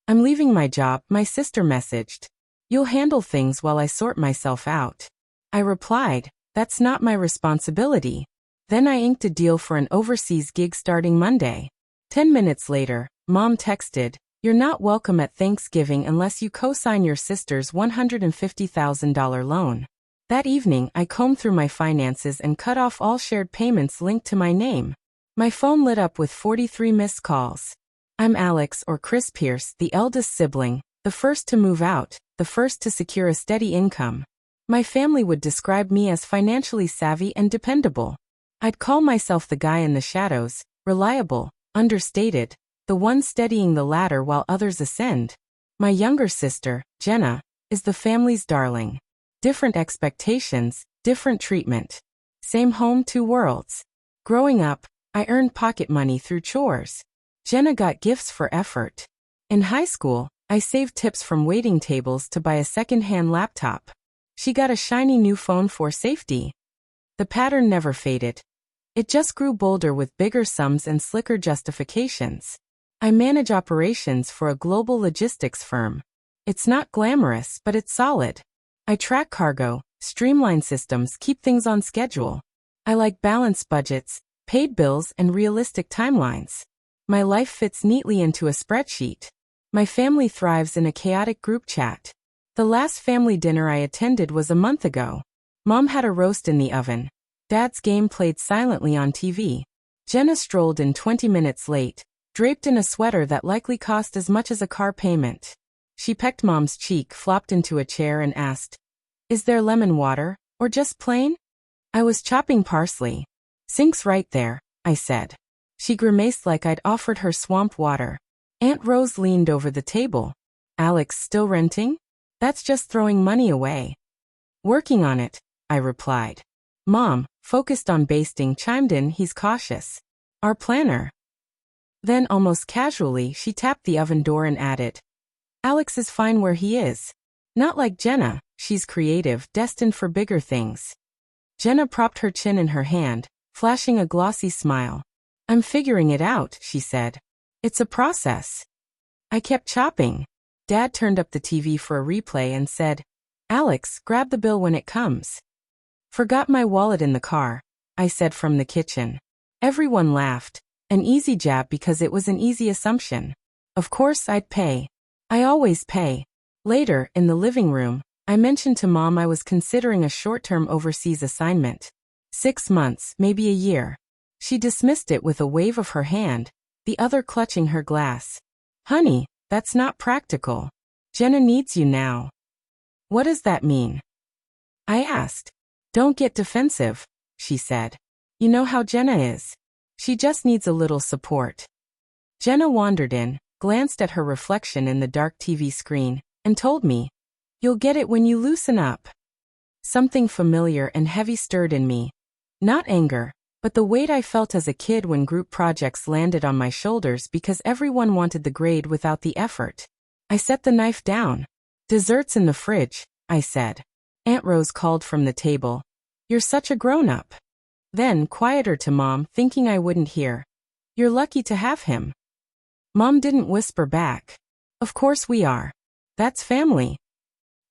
I'm leaving my job, my sister messaged. You'll handle things while I sort myself out. I replied, that's not my responsibility. Then I inked a deal for an overseas gig starting Monday. 10 minutes later, Mom texted, you're not welcome at Thanksgiving unless you co-sign your sister's $150,000 loan. That evening, I combed through my finances and cut off all shared payments linked to my name. My phone lit up with 43 missed calls. I'm Alex or Chris Pierce, the eldest sibling, the first to move out, the first to secure a steady income. My family would describe me as financially savvy and dependable. I'd call myself the guy in the shadows, reliable, understated, the one steadying the ladder while others ascend. My younger sister, Jenna, is the family's darling. Different expectations, different treatment. Same home, two worlds. Growing up, I earned pocket money through chores. Jenna got gifts for effort. In high school, I saved tips from waiting tables to buy a second-hand laptop. She got a shiny new phone for safety. The pattern never faded. It just grew bolder with bigger sums and slicker justifications. I manage operations for a global logistics firm. It's not glamorous, but it's solid. I track cargo, streamline systems, keep things on schedule. I like balanced budgets, paid bills, and realistic timelines. My life fits neatly into a spreadsheet. My family thrives in a chaotic group chat. The last family dinner I attended was a month ago. Mom had a roast in the oven. Dad's game played silently on TV. Jenna strolled in 20 minutes late, draped in a sweater that likely cost as much as a car payment. She pecked Mom's cheek, flopped into a chair, and asked, is there lemon water, or just plain? I was chopping parsley. Sink's right there, I said. She grimaced like I'd offered her swamp water. Aunt Rose leaned over the table. Alex, still renting? That's just throwing money away. Working on it, I replied. Mom, focused on basting, chimed in, he's cautious. Our planner. Then, almost casually, she tapped the oven door and added, Alex is fine where he is. Not like Jenna, she's creative, destined for bigger things. Jenna propped her chin in her hand, flashing a glossy smile. I'm figuring it out, she said. It's a process. I kept chopping. Dad turned up the TV for a replay and said, Alex, grab the bill when it comes. Forgot my wallet in the car, I said from the kitchen. Everyone laughed. An easy jab because it was an easy assumption. Of course I'd pay. I always pay. Later, in the living room, I mentioned to Mom I was considering a short-term overseas assignment. 6 months, maybe a year. She dismissed it with a wave of her hand, the other clutching her glass. Honey, that's not practical. Jenna needs you now. What does that mean? I asked. Don't get defensive, she said. You know how Jenna is. She just needs a little support. Jenna wandered in, glanced at her reflection in the dark TV screen, and told me, you'll get it when you loosen up. Something familiar and heavy stirred in me. Not anger, but the weight I felt as a kid when group projects landed on my shoulders because everyone wanted the grade without the effort. I set the knife down. Desserts in the fridge, I said. Aunt Rose called from the table. You're such a grown-up. Then, quieter to Mom, thinking I wouldn't hear. You're lucky to have him. Mom didn't whisper back. Of course we are. That's family.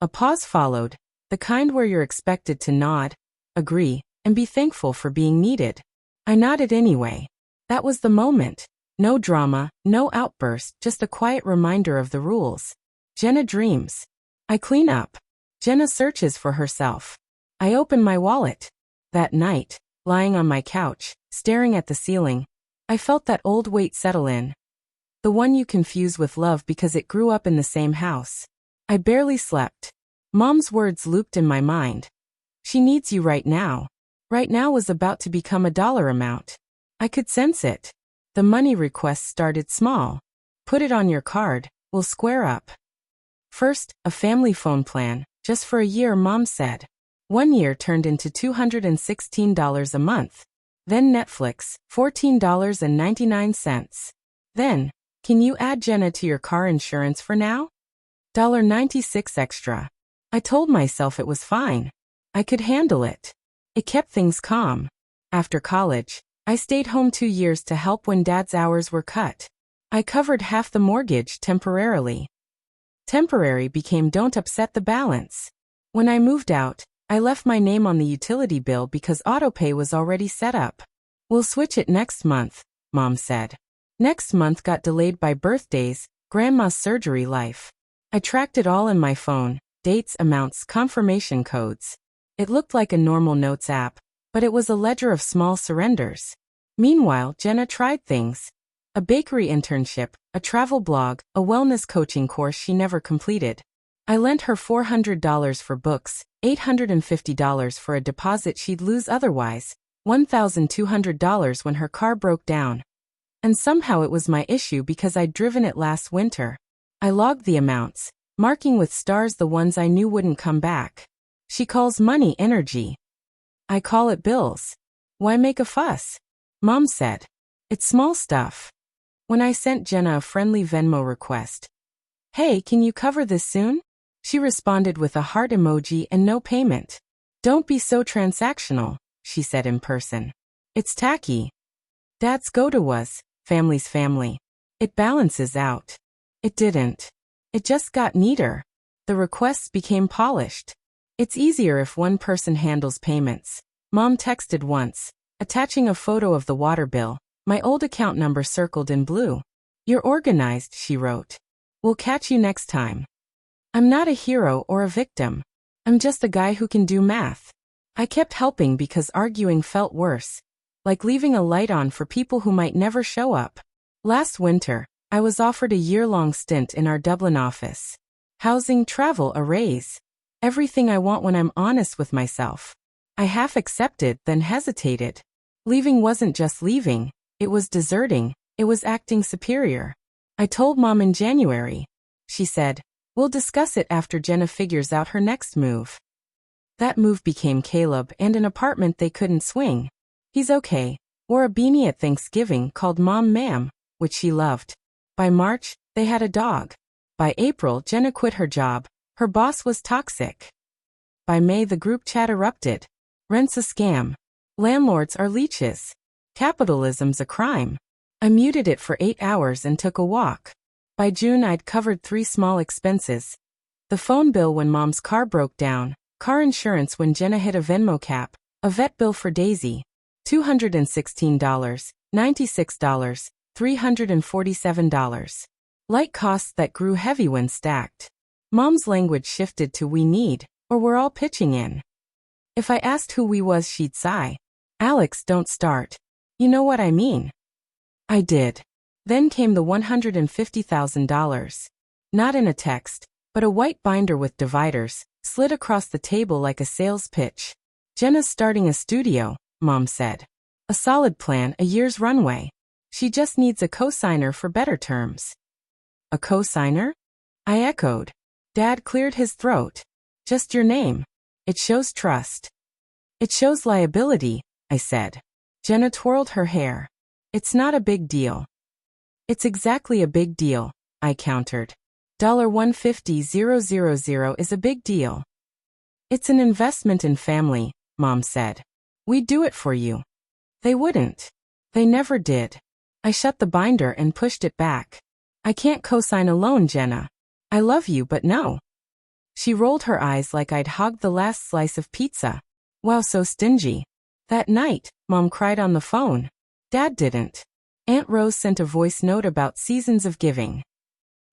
A pause followed, the kind where you're expected to nod, agree, and be thankful for being needed. I nodded anyway. That was the moment. No drama, no outburst, just a quiet reminder of the rules. Jenna dreams. I clean up. Jenna searches for herself. I open my wallet. That night, lying on my couch, staring at the ceiling, I felt that old weight settle in. The one you confuse with love because it grew up in the same house. I barely slept. Mom's words looped in my mind. She needs you right now. Right now was about to become a dollar amount. I could sense it. The money request started small. Put it on your card, we'll square up. First, a family phone plan, just for a year, Mom said. 1 year turned into $216 a month. Then Netflix, $14.99. Then, can you add Jenna to your car insurance for now? $1.96 extra. I told myself it was fine. I could handle it. It kept things calm. After college, I stayed home 2 years to help when Dad's hours were cut. I covered half the mortgage temporarily. Temporary became don't upset the balance. When I moved out, I left my name on the utility bill because autopay was already set up. We'll switch it next month, Mom said. Next month got delayed by birthdays, Grandma's surgery life. I tracked it all in my phone, dates, amounts, confirmation codes. It looked like a normal notes app, but it was a ledger of small surrenders. Meanwhile, Jenna tried things. A bakery internship, a travel blog, a wellness coaching course she never completed. I lent her $400 for books, $850 for a deposit she'd lose otherwise, $1,200 when her car broke down. And somehow it was my issue because I'd driven it last winter. I logged the amounts, marking with stars the ones I knew wouldn't come back. She calls money energy. I call it bills. Why make a fuss? Mom said. It's small stuff. When I sent Jenna a friendly Venmo request. Hey, can you cover this soon? She responded with a heart emoji and no payment. Don't be so transactional, she said in person. It's tacky. Dad's go-to was, family's family. It balances out. It didn't. It just got neater. The requests became polished. It's easier if one person handles payments. Mom texted once, attaching a photo of the water bill, my old account number circled in blue. You're organized, she wrote. We'll catch you next time. I'm not a hero or a victim. I'm just a guy who can do math. I kept helping because arguing felt worse. Like leaving a light on for people who might never show up. Last winter, I was offered a year-long stint in our Dublin office. Housing, travel, a raise. Everything I want when I'm honest with myself. I half accepted, then hesitated. Leaving wasn't just leaving, it was deserting, it was acting superior. I told Mom in January. She said, we'll discuss it after Jenna figures out her next move. That move became Caleb and an apartment they couldn't swing. He's okay. Wore a beanie at Thanksgiving called Mom Ma'am, which she loved. By March, they had a dog. By April, Jenna quit her job. Her boss was toxic. By May, the group chat erupted. Rent's a scam. Landlords are leeches. Capitalism's a crime. I muted it for 8 hours and took a walk. By June, I'd covered 3 small expenses. The phone bill when Mom's car broke down, car insurance when Jenna hit a Venmo cap, a vet bill for Daisy. $216, $96, $347. Light costs that grew heavy when stacked. Mom's language shifted to we need, or we're all pitching in. If I asked who we was, she'd sigh. Alex, don't start. You know what I mean. I did. Then came the $150,000. Not in a text, but a white binder with dividers, slid across the table like a sales pitch. Jenna's starting a studio, Mom said. A solid plan, a year's runway. She just needs a co-signer for better terms. A co-signer? I echoed. Dad cleared his throat. Just your name. It shows trust. It shows liability, I said. Jenna twirled her hair. It's not a big deal. It's exactly a big deal, I countered. $150,000 is a big deal. It's an investment in family, Mom said. We'd do it for you. They wouldn't. They never did. I shut the binder and pushed it back. I can't co-sign alone, Jenna. I love you, but no. She rolled her eyes like I'd hogged the last slice of pizza. Wow, so stingy. That night, Mom cried on the phone. Dad didn't. Aunt Rose sent a voice note about seasons of giving.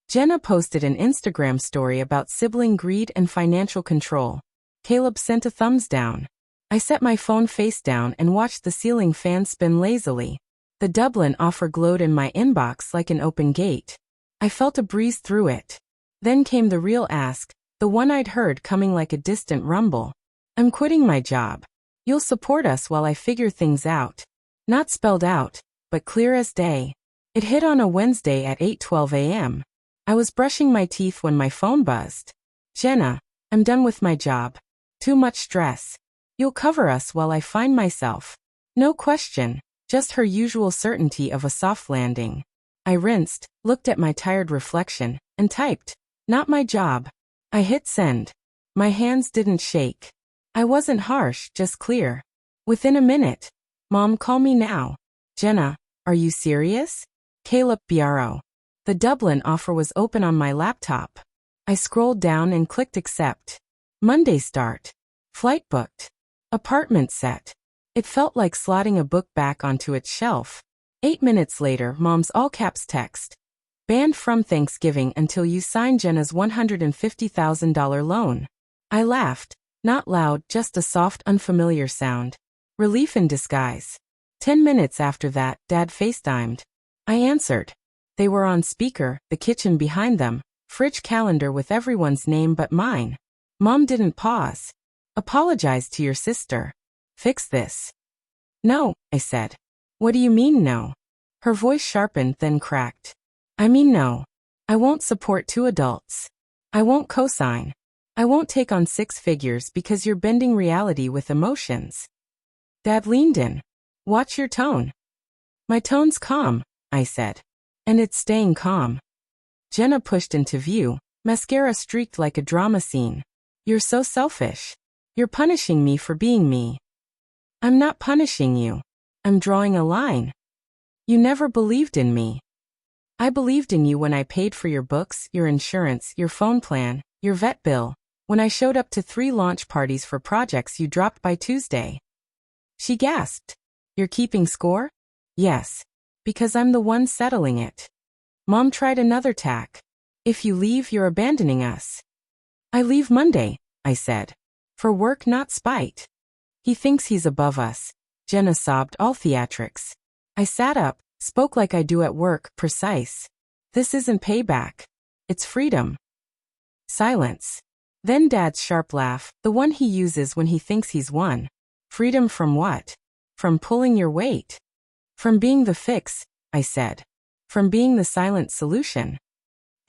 Jenna posted an Instagram story about sibling greed and financial control. Caleb sent a thumbs down. I set my phone face down and watched the ceiling fan spin lazily. The Dublin offer glowed in my inbox like an open gate. I felt a breeze through it. Then came the real ask, the one I'd heard coming like a distant rumble. I'm quitting my job. You'll support us while I figure things out. Not spelled out, but clear as day. It hit on a Wednesday at 8:12 a.m. I was brushing my teeth when my phone buzzed. Jenna, I'm done with my job. Too much stress. You'll cover us while I find myself. No question, just her usual certainty of a soft landing. I rinsed, looked at my tired reflection, and typed, not my job. I hit send. My hands didn't shake. I wasn't harsh, just clear. Within a minute. Mom, call me now. Jenna, are you serious? Caleb, bro. The Dublin offer was open on my laptop. I scrolled down and clicked accept. Monday start. Flight booked. Apartment set. It felt like slotting a book back onto its shelf. 8 minutes later, Mom's all-caps text. Banned from Thanksgiving until you sign Jenna's $150,000 loan. I laughed. Not loud, just a soft, unfamiliar sound. Relief in disguise. 10 minutes after that, Dad FaceTimed. I answered. They were on speaker, the kitchen behind them, fridge calendar with everyone's name but mine. Mom didn't pause. Apologize to your sister. Fix this. No, I said. What do you mean no? Her voice sharpened then cracked. I mean no. I won't support 2 adults. I won't co-sign. I won't take on 6 figures because you're bending reality with emotions. Dad leaned in. Watch your tone. My tone's calm, I said. And it's staying calm. Jenna pushed into view, mascara streaked like a drama scene. You're so selfish. You're punishing me for being me. I'm not punishing you. I'm drawing a line. You never believed in me. I believed in you when I paid for your books, your insurance, your phone plan, your vet bill, when I showed up to 3 launch parties for projects you dropped by Tuesday. She gasped. You're keeping score? Yes. Because I'm the one settling it. Mom tried another tack. If you leave, you're abandoning us. I leave Monday, I said. For work, not spite. He thinks he's above us. Jenna sobbed, all theatrics. I sat up, spoke like I do at work, precise. This isn't payback. It's freedom. Silence. Then Dad's sharp laugh, the one he uses when he thinks he's won. Freedom from what? From pulling your weight. From being the fix, I said. From being the silent solution.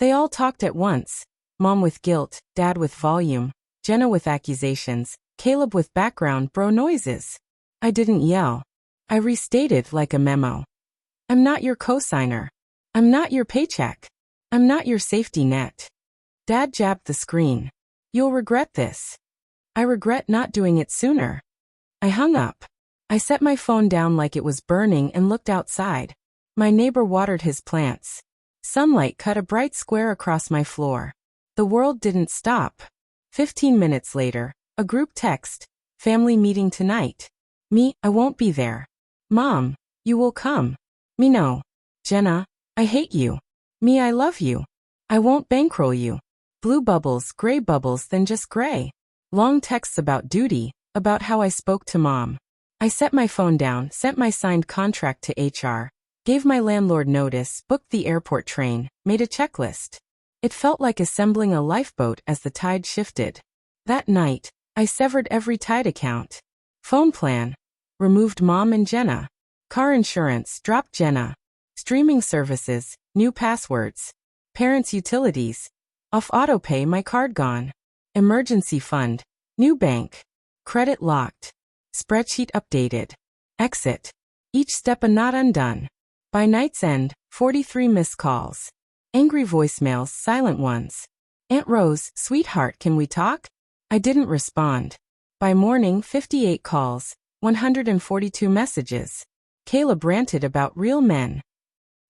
They all talked at once. Mom with guilt, Dad with volume, Jenna with accusations, Caleb with background bro noises. I didn't yell. I restated like a memo. I'm not your cosigner. I'm not your paycheck. I'm not your safety net. Dad jabbed the screen. You'll regret this. I regret not doing it sooner. I hung up. I set my phone down like it was burning and looked outside. My neighbor watered his plants. Sunlight cut a bright square across my floor. The world didn't stop. 15 minutes later, a group text. Family meeting tonight. Me, I won't be there. Mom, you will come. Me no. Jenna, I hate you. Me, I love you. I won't bankroll you. Blue bubbles, gray bubbles, then just gray. Long texts about duty, about how I spoke to Mom. I set my phone down, sent my signed contract to HR, gave my landlord notice, booked the airport train, made a checklist. It felt like assembling a lifeboat as the tide shifted. That night, I severed every Tide account. Phone plan. Removed Mom and Jenna. Car insurance, dropped Jenna. Streaming services, new passwords. Parents' utilities. Off autopay, my card gone. Emergency fund. New bank. Credit locked. Spreadsheet updated. Exit. Each step a knot undone. By night's end, 43 missed calls. Angry voicemails, silent ones. Aunt Rose, sweetheart, can we talk? I didn't respond. By morning, 58 calls, 142 messages. Caleb ranted about real men.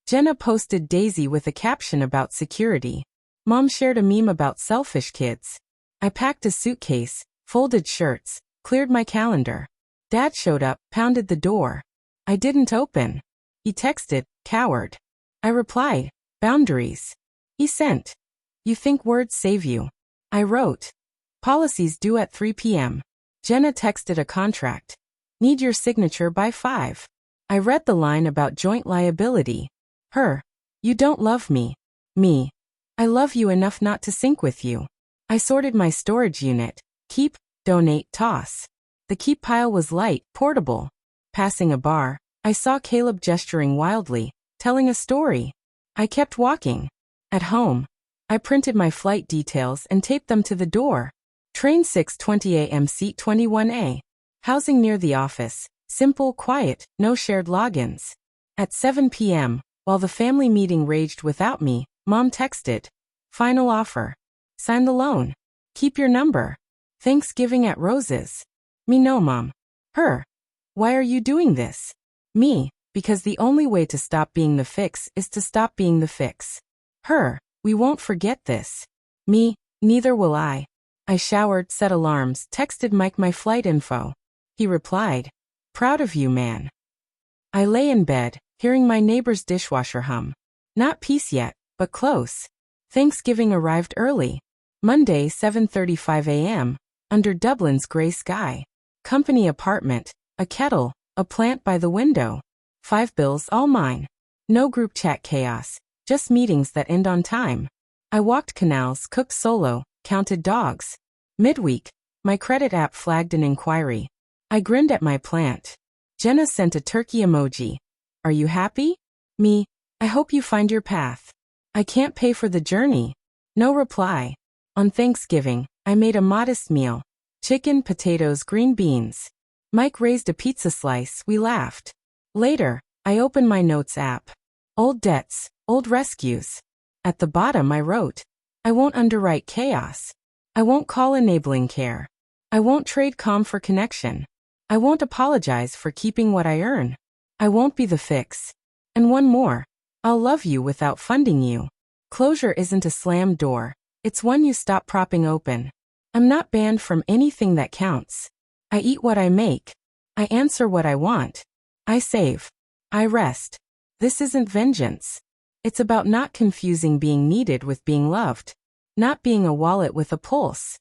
Jenna posted Daisy with a caption about security. Mom shared a meme about selfish kids. I packed a suitcase, folded shirts, cleared my calendar. Dad showed up, pounded the door. I didn't open. He texted, coward. I replied, boundaries. He sent. You think words save you? I wrote. Policies due at 3 p.m. Jenna texted a contract. Need your signature by 5. I read the line about joint liability. Her. You don't love me. Me. I love you enough not to sync with you. I sorted my storage unit. Keep, donate, toss. The keep pile was light, portable. Passing a bar, I saw Caleb gesturing wildly, telling a story. I kept walking. At home, I printed my flight details and taped them to the door. Train 6:20 a.m. seat 21A. Housing near the office. Simple, quiet, no shared logins. At 7 p.m., while the family meeting raged without me, Mom texted. Final offer. Sign the loan. Keep your number. Thanksgiving at Rose's. Me no, Mom. Her. Why are you doing this? Me, because the only way to stop being the fix is to stop being the fix. We won't forget this. Me, neither will I. I showered, set alarms, texted Mike my flight info. He replied, proud of you, man. I lay in bed, hearing my neighbor's dishwasher hum. Not peace yet, but close. Thanksgiving arrived early. Monday, 7:35 a.m., under Dublin's grey sky. Company apartment, a kettle, a plant by the window. 5 bills, all mine. No group chat chaos, just meetings that end on time. I walked canals, cooked solo, counted dogs. Midweek, my credit app flagged an inquiry. I grinned at my plant. Jenna sent a turkey emoji. Are you happy? Me, I hope you find your path. I can't pay for the journey. No reply. On Thanksgiving, I made a modest meal. Chicken, potatoes, green beans. Mike raised a pizza slice, we laughed. Later, I opened my notes app. Old debts, old rescues. At the bottom I wrote, I won't underwrite chaos. I won't call enabling care. I won't trade calm for connection. I won't apologize for keeping what I earn. I won't be the fix. And one more. I'll love you without funding you. Closure isn't a slammed door. It's one you stop propping open. I'm not banned from anything that counts. I eat what I make. I answer what I want. I save. I rest. This isn't vengeance. It's about not confusing being needed with being loved. Not being a wallet with a pulse.